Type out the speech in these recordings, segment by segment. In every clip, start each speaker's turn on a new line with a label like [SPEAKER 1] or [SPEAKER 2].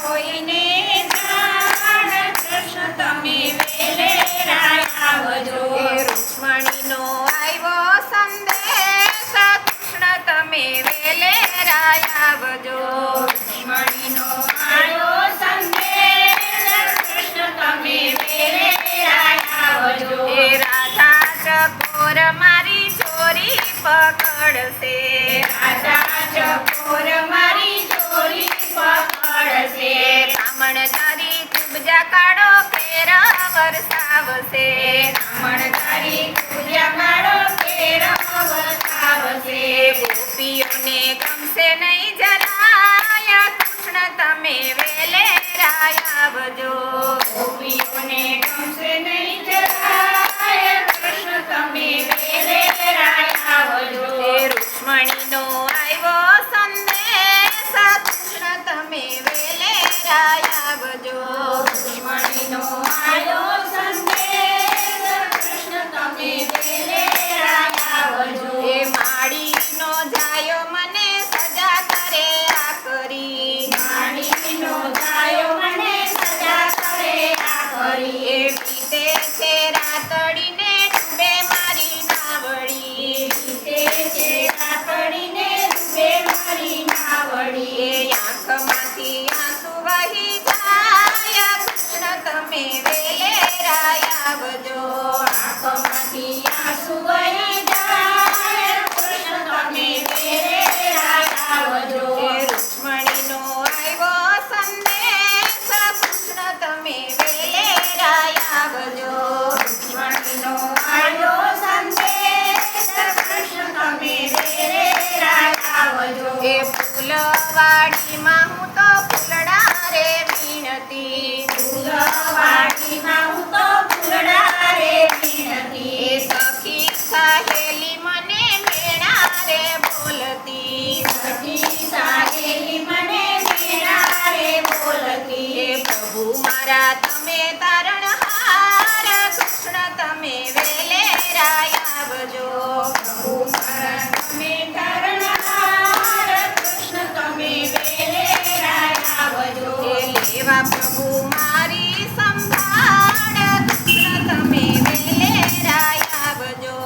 [SPEAKER 1] કોઈને જાણ, કૃષ્ણ તમે વેલેરા આવજો.
[SPEAKER 2] રૂક્ષ્મણીનો આવ્યો સંદેશ, કૃષ્ણ તમે વેલેરા આવજો.
[SPEAKER 1] રૂક્ષ્મણીનો આવ્યો સંદેશ, કૃષ્ણ તમે વેલેરા આવજો.
[SPEAKER 2] રાધા ચકોર મારી ચોરી પકડશે,
[SPEAKER 1] રાધા ચકોર મારી ચોરી પકડશે.
[SPEAKER 2] બ્રાહ્મણચારી કુબજા કાળો ફેર વરસાવશે,
[SPEAKER 1] બ્રાહ્મણચારી પૂજા કાળો ફેર વરસાવશે.
[SPEAKER 2] ગોપીઓને ગમશે નહીં જરાય, કૃષ્ણ તમે વેલેરા આવજો.
[SPEAKER 1] ગોપીઓને ગમશે નહીં જરાય, કૃષ્ણ તમે વેલેરા આવજો.
[SPEAKER 2] રૂક્ષ્મણીનો આવ્યો સંદેશ, કૃષ્ણ તમે વેલેરા આવજો.
[SPEAKER 1] રૂક્ષ્મણીનો આવ્યો સંદેશ, કૃષ્ણ તમે વેલેરા આવજો.
[SPEAKER 2] માળીનો જાયો મને સજા કરે આ કરી,
[SPEAKER 1] માળીનો જાયો મને સજા કરે આ કરી.
[SPEAKER 2] બીતે છે રાતડીને ડૂબે મારી નાવડી,
[SPEAKER 1] બીતે છે રાતડીને ડૂબે મારી નાવડી.
[SPEAKER 2] આંખમાંથી આંસુ વહી જાય, કૃષ્ણ તમે વેલેરા આવજો.
[SPEAKER 1] આંખમાંથી આંસુ વહી જાય, કૃષ્ણ તમે વેલેરા આવજો.
[SPEAKER 2] રૂક્ષ્મણીનો આવ્યો સંદેશ, કૃષ્ણ તમે વેલેરા આવજો.
[SPEAKER 1] રૂક્ષ્મણીનો આવ્યો સંદેશ, કૃષ્ણ તમે વેલેરા આવજો.
[SPEAKER 2] ફૂલવાડીમાં હું તો ફૂલડા રે વીણતી,
[SPEAKER 1] ફૂલવાડીમાં હું તો ફૂલડા રે વીણતી.
[SPEAKER 2] સખી સહેલી મને મેણા રે બોલતી,
[SPEAKER 1] સખી સહેલી મને મેણા રે બોલતી.
[SPEAKER 2] પ્રભુ મારા તમે તારણહાર, કૃષ્ણ તમે વેલેરા આવજો.
[SPEAKER 1] પ્રભુ મારા તમે તારણહાર, કૃષ્ણ તમે વેલેરા આવજો.
[SPEAKER 2] લેવા પ્રભુ મારી સંભાળ, કૃષ્ણ તમે વેલેરા આવજો.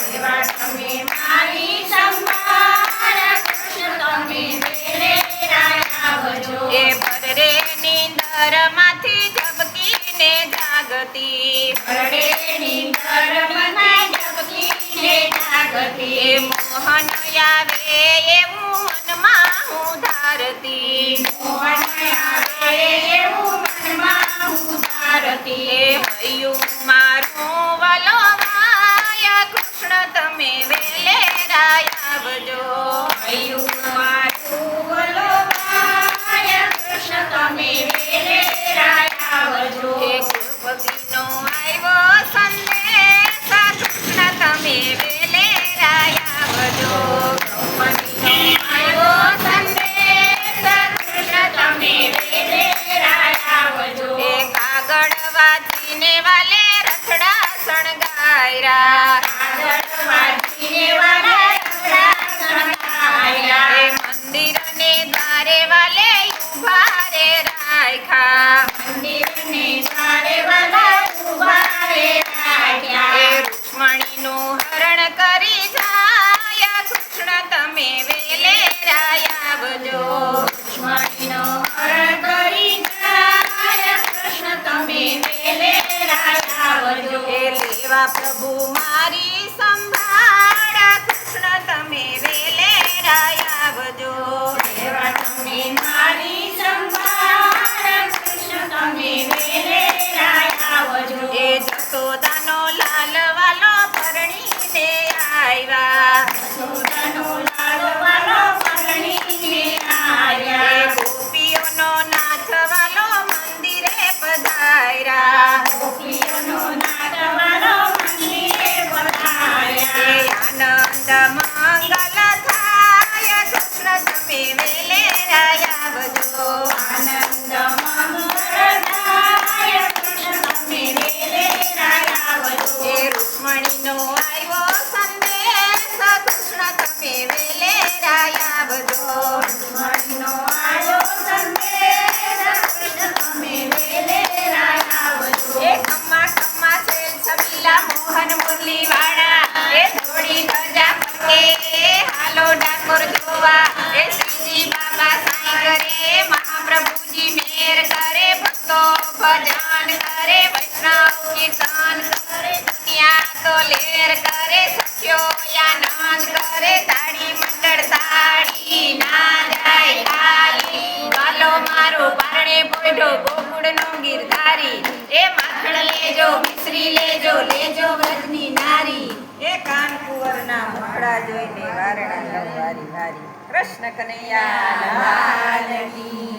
[SPEAKER 1] લેવા તમે મારી સંભાળ, કૃષ્ણ તમે વેલેરા આવજો.
[SPEAKER 2] ભરે નીંદરમાંથી ઝબકીને જાગતી,
[SPEAKER 1] ભરે નીંદરમને ઝબકીને જાગતી.
[SPEAKER 2] મોહન આવે એવું મનમાં હું ધારતી,
[SPEAKER 1] મોહન આવે એવું મનમાં હું ધારતી.
[SPEAKER 2] હૈયું મારું વલોવાય, કૃષ્ણ તમે વેલેરા આવજો.
[SPEAKER 1] હૈયું મારું વલોવાય, કૃષ્ણ તમે વેલેરા આવજો.
[SPEAKER 2] કૃષ્ણપતિનો આવ્યો સંદેશ, કૃષ્ણ તમે વેલેરા આવજો.
[SPEAKER 1] દ્રૌપદીનો આવ્યો સંદેશ, કૃષ્ણ તમે વેલેરા આવજો.
[SPEAKER 2] કાગળ વાંચીને વાલે રથડા શણગાયરા,
[SPEAKER 1] કાગળ વાંચીને વાલે રથડા શણગાર્યા.
[SPEAKER 2] મંદિરને દ્વારે વાલે ઉભા રે રાખ્યા,
[SPEAKER 1] મંદિરને દ્વારે વાલા ઉભા રે રાખ્યા.
[SPEAKER 2] રૂક્ષ્મણીનું હરણ કરી જાય, કૃષ્ણ તમે વેલેરા આવજો.
[SPEAKER 1] રૂક્ષ્મણીનો હરણ કરી જાય, કૃષ્ણ તમે વેલેરા આવજો.
[SPEAKER 2] લેવા પ્રભુ મારી સંભાળ, કૃષ્ણ તમે વેલેરા આવજો.
[SPEAKER 1] લેવા તમે મારી સંભાળ, કૃષ્ણ તમે વેલેરા આવજો.
[SPEAKER 2] જશોદાનો લાલ વાલો પરણીને આવ્યા,
[SPEAKER 1] યશોદાનો લાલ વાલો પરણીને આવ્યા.
[SPEAKER 2] ગોપીઓનો નાથ વાલો મંદિરે પધાર્યા,
[SPEAKER 1] ગોપીઓનો નાથ વાલો મંદિરે પધાર્યા.
[SPEAKER 3] જોઈને વારણા લઉં વારી વારી. કૃષ્ણ કનૈયા
[SPEAKER 1] લાલ કી